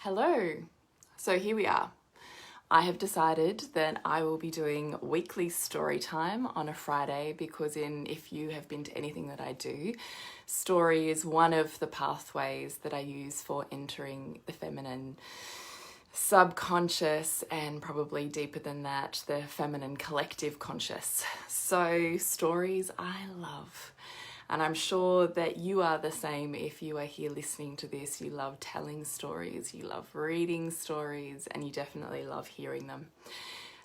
Hello. So here we are. I have decided that I will be doing weekly story time on a Friday because if you have been to anything that I do, story is one of the pathways that I use for entering the feminine subconscious and probably deeper than that, the feminine collective conscious. So stories I love. And I'm sure that you are the same if you are here listening to this. You love telling stories, you love reading stories, and you definitely love hearing them.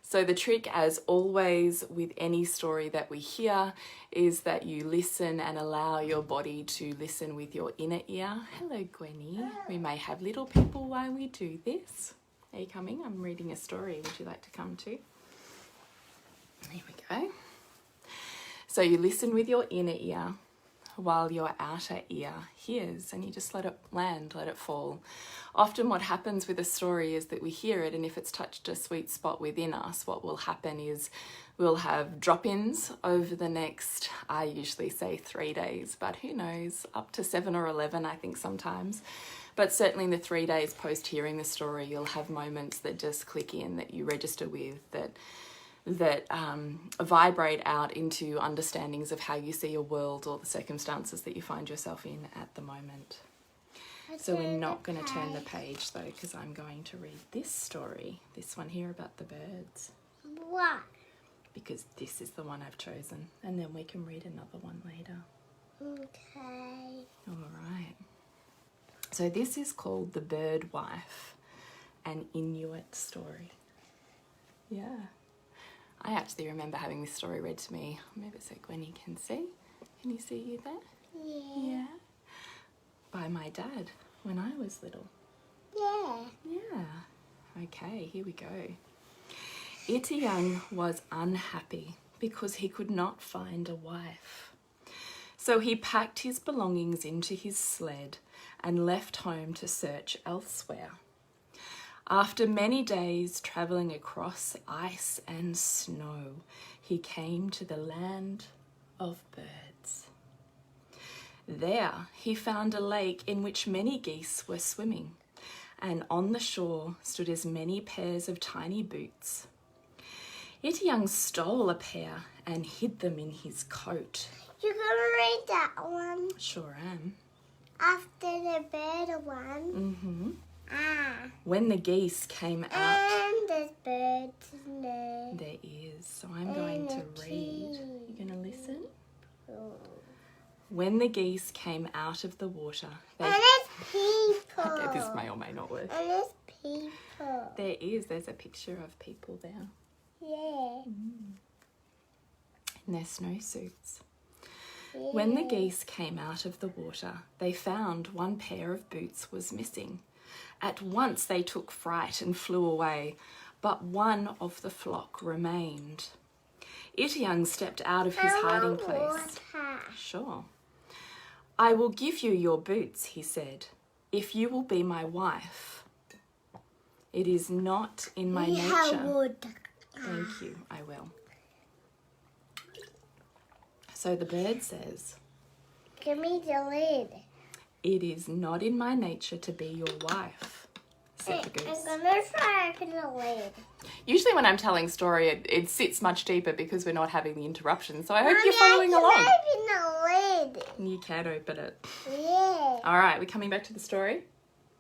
So the trick, as always, with any story that we hear is that you listen and allow your body to listen with your inner ear. Hello, Gwenny. We may have little people while we do this. Are you coming? I'm reading a story. Would you like to come too? Here we go. So you listen with your inner ear while your outer ear hears, and you just let it land, let it fall. Often what happens with a story is that we hear it, and if it's touched a sweet spot within us, what will happen is we'll have drop-ins over the next, I usually say 3 days, but who knows, up to 7 or 11 I think sometimes. But certainly in the 3 days post hearing the story, you'll have moments that just click in, that you register with, that vibrate out into understandings of how you see your world or the circumstances that you find yourself in at the moment. So we're not going to turn the page though, because I'm going to read this story, this one here about the birds. Why? Because this is the one I've chosen, and then we can read another one later. Okay. All right. So this is called The Bird Wife, an Inuit story. Yeah. I actually remember having this story read to me. Maybe so Gwenny can see. Can you see you there? Yeah. By my dad when I was little. Yeah. Yeah. Okay, here we go. Itiang was unhappy because he could not find a wife. So he packed his belongings into his sled and left home to search elsewhere. After many days travelling across ice and snow, he came to the land of birds. There he found a lake in which many geese were swimming, and on the shore stood as many pairs of tiny boots. Itiang stole a pair and hid them in his coat. You're gonna read that one Sure am. after the bird one. Mm-hmm. Ah. When the geese came out, And there's birds in there. there is, so I'm going to read. You're going to listen? Oh. When the geese came out of the water, they... And there's people. Okay, this may or may not work. And there's people. There's a picture of people there Yeah. in their snowsuits. Yeah. When the geese came out of the water, they found one pair of boots was missing. At once they took fright and flew away, but one of the flock remained. Itiang stepped out of his hiding place. Sure. I will give you your boots, he said, if you will be my wife. It is not in my nature. Thank you, I will. So the bird says, Give me the lid. it is not in my nature to be your wife, said the goose. I'm gonna try open the lid. Usually when I'm telling story, it sits much deeper because we're not having the interruption. So I hope you're Mommy, following along. I can open the lid. You can open it. Yeah. All right, we're coming back to the story.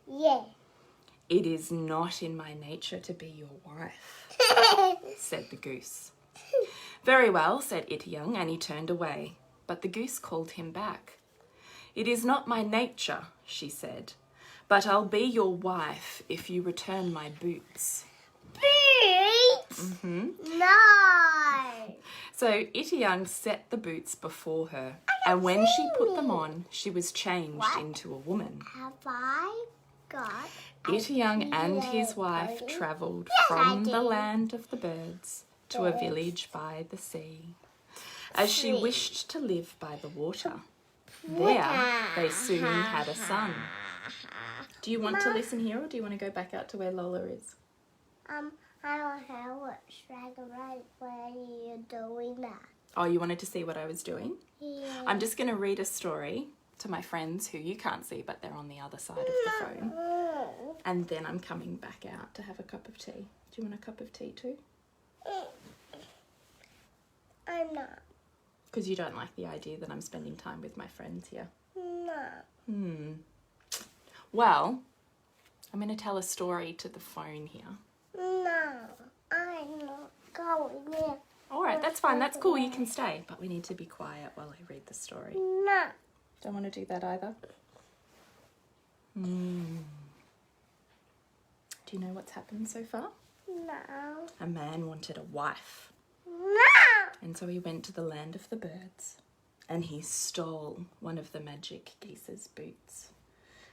Yeah. It is not in my nature to be your wife, said the goose. Very well, said Itiang, and he turned away. But the goose called him back. It is not my nature, she said, but I'll be your wife if you return my boots. Boots? Mm-hmm. No. So Itiang set the boots before her, and when she put them on, she was changed into a woman. Have I got Itiang and his wife travelled from the land of the birds to a village by the sea. As she wished to live by the water, there they soon had a son. Do you want to listen here, or do you want to go back out to where Lola is? I don't have what's right when you're doing that. Oh, you wanted to see what I was doing? Yeah. I'm just going to read a story to my friends who you can't see, but they're on the other side of the phone. And then I'm coming back out to have a cup of tea. Do you want a cup of tea too? I'm not. Because you don't like the idea that I'm spending time with my friends here. No. Well, I'm going to tell a story to the phone here. No. I'm not going in. All right, that's fine. That's cool. You can stay. But we need to be quiet while I read the story. No. Don't want to do that either. Do you know what's happened so far? No. A man wanted a wife. No. And so he went to the land of the birds. And he stole one of the magic geese's boots.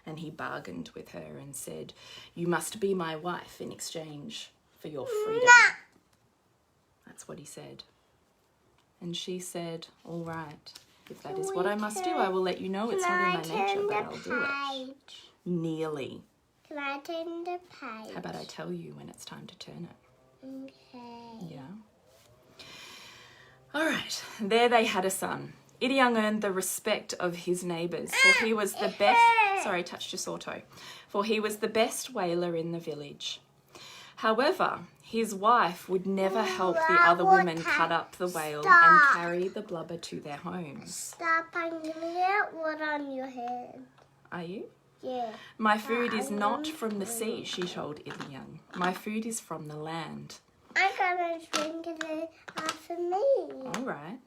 And he bargained with her and said, "You must be my wife in exchange for your freedom." No. That's what he said. And she said, "All right, if that is what I must do, I will let you know. It's not in my nature, but I'll do it." Nearly. Can I turn the page? How about I tell you when it's time to turn it? Okay. Yeah. All right. There they had a son. Idiung earned the respect of his neighbours, for he was the best... Sorry, touched your sore toe. For he was the best whaler in the village. However, his wife would never help the other women cut up the whale and carry the blubber to their homes. Stop, I'm gonna get water on your head. Are you? Yeah. My food is not from the sea, she told Idiung. My food is from the land. I'm gonna drink it after me. All right.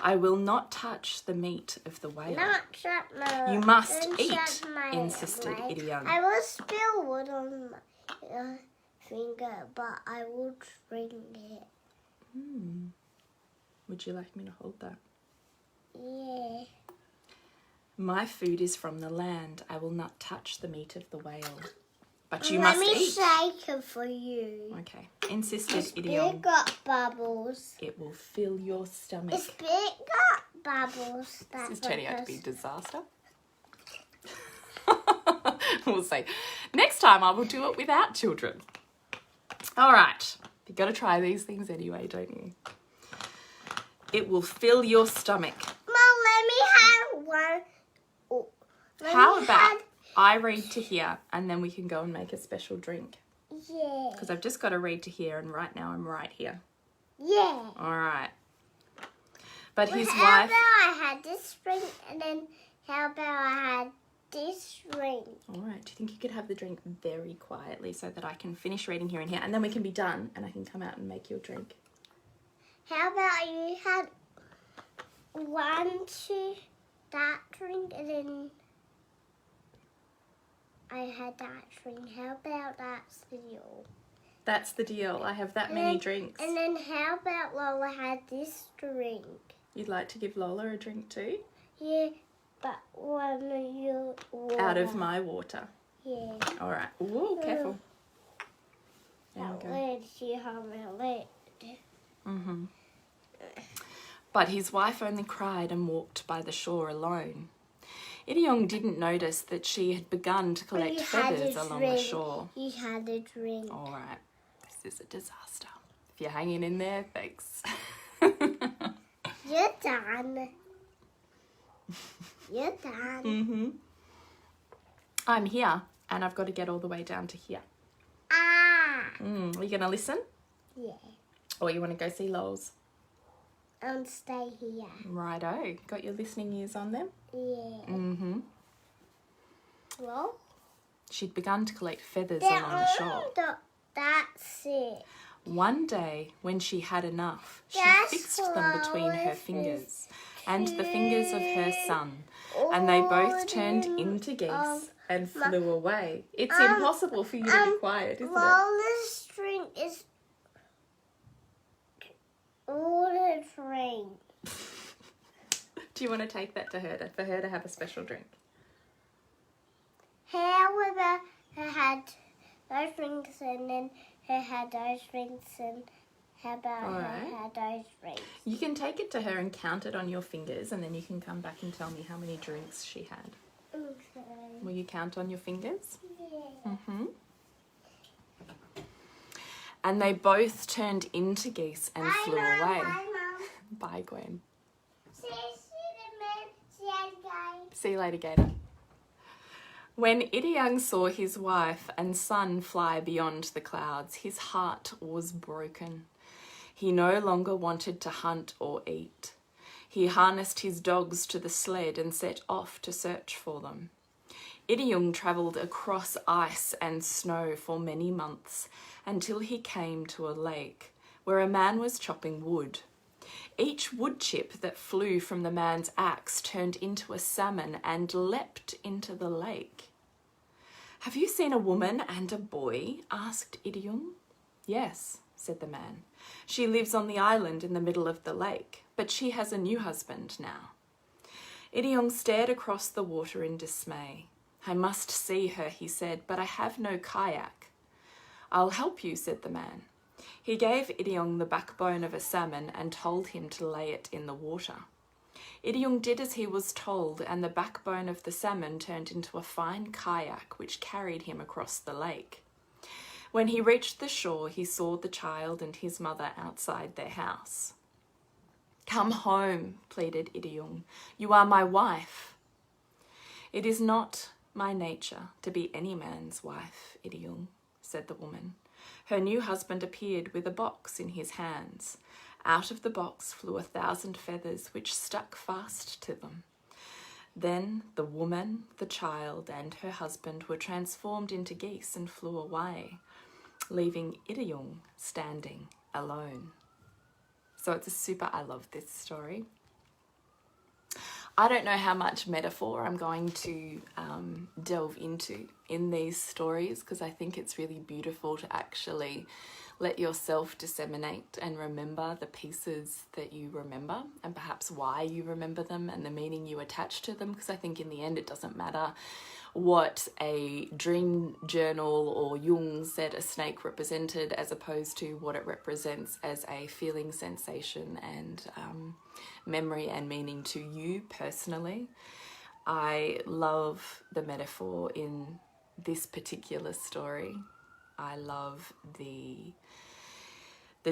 I will not touch the meat of the whale. Not shut my You must don't eat, shut my insisted mouth. Idiung. I will spill wood on my finger, but I will drink it. Would you like me to hold that? Yeah. My food is from the land. I will not touch the meat of the whale. But you Let must me eat. shake it for you. Okay. Insisted It's Idiung. big got bubbles. It will fill your stomach. It's big got bubbles. This is turning out to be a disaster. We'll see. Next time I will do it without children. All right. You've got to try these things anyway, don't you? It will fill your stomach. Mom, let me have one. Oh, How about I read to here and then we can go and make a special drink? Yeah. Because I've just got to read to here and right now I'm right here. Yeah. All right. But his How wife... about I had this drink and then how about I had this drink? All right. Do you think you could have the drink very quietly so that I can finish reading here and here and then we can be done and I can come out and make your drink? How about you had one, two, that drink and then I had that drink. How about that's the deal? That's the deal. I have that many drinks. And then how about Lola had this drink? You'd like to give Lola a drink too? Yeah, but one of your water. Out of my water. Yeah. All right. Ooh, careful. There we That go. lid, she had my lid. Mm-hmm. But his wife only cried and walked by the shore alone. Idiung didn't notice that she had begun to collect feathers along the shore. He had a drink. All right. This is a disaster. If you're hanging in there, thanks. You're done. You're done. Mm-hmm. I'm here, and I've got to get all the way down to here. Ah. Are you going to listen? Yeah. Or you want to go see Lols? Stay here. Righto. Got your listening ears on them? Yeah. Mm-hmm. Well, She'd begun to collect feathers along the shore. That's it. One day, when she had enough, she That's fixed them between her flowers fingers and the fingers of her son, and they both turned into geese and flew away. It's impossible for you to be quiet, isn't it? Lola's drink is water drink. Do you want to take that to her, for her to have a special drink? However, her had those drinks and then her had those drinks and how about her Alright. had those drinks? You can take it to her and count it on your fingers, and then you can come back and tell me how many drinks she had. Okay. Will you count on your fingers? Yeah. Mm-hmm. And they both turned into geese and flew away. Bye, Mum. Bye, Gwen. See you, Mum. See you, guys. See you later, Gator. When Idiung saw his wife and son fly beyond the clouds, his heart was broken. He no longer wanted to hunt or eat. He harnessed his dogs to the sled and set off to search for them. Idiung travelled across ice and snow for many months until he came to a lake where a man was chopping wood. Each wood chip that flew from the man's axe turned into a salmon and leapt into the lake. "Have you seen a woman and a boy?" asked Idiung. "Yes," said the man. "She lives on the island in the middle of the lake, but she has a new husband now." Idiung stared across the water in dismay. "I must see her," he said, "but I have no kayak." "I'll help you," said the man. He gave Idiung the backbone of a salmon and told him to lay it in the water. Idiung did as he was told, and the backbone of the salmon turned into a fine kayak which carried him across the lake. When he reached the shore, he saw the child and his mother outside their house. "Come home," pleaded Idiung. "You are my wife." "It is not my nature to be any man's wife, Idiung," said the woman. Her new husband appeared with a box in his hands. Out of the box flew 1,000 feathers which stuck fast to them. Then the woman, the child, and her husband were transformed into geese and flew away, leaving Idiung standing alone. So I love this story. I don't know how much metaphor I'm going to delve into in these stories, because I think it's really beautiful to actually let yourself disseminate and remember the pieces that you remember, and perhaps why you remember them and the meaning you attach to them, because I think in the end it doesn't matter what a dream journal or Jung said a snake represented, as opposed to what it represents as a feeling, sensation and memory and meaning to you personally. I love the metaphor in this particular story. I love the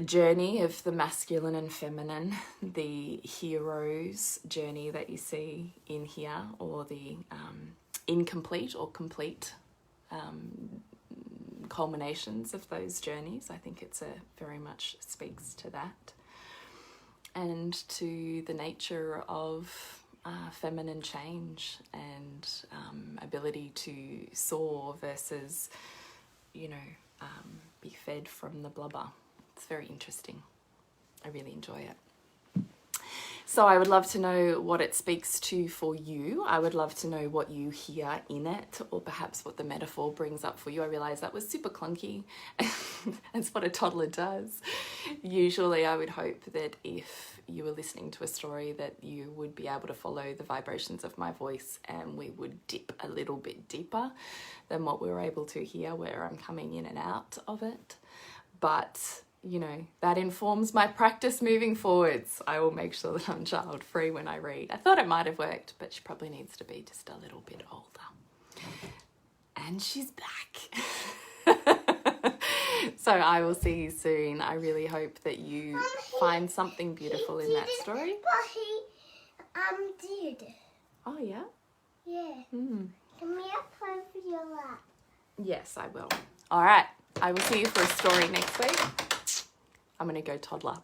journey of the masculine and feminine, the hero's journey that you see in here, or the incomplete or complete culminations of those journeys. I think it's very much speaks to that, and to the nature of feminine change and ability to soar versus, be fed from the blubber. It's very interesting. I really enjoy it. So I would love to know what it speaks to for you. I would love to know what you hear in it, or perhaps what the metaphor brings up for you. I realise that was super clunky. That's what a toddler does. Usually I would hope that if you were listening to a story that you would be able to follow the vibrations of my voice, and we would dip a little bit deeper than what we were able to here, where I'm coming in and out of it. But that informs my practice moving forwards. I will make sure that I'm child-free when I read. I thought it might have worked, but she probably needs to be just a little bit older. And she's back. So I will see you soon. I really hope that you find something beautiful in that story. But he did. Oh, yeah? Yeah. Come here, over your lap. Yes, I will. All right. I will see you for a story next week. I'm going to go toddler.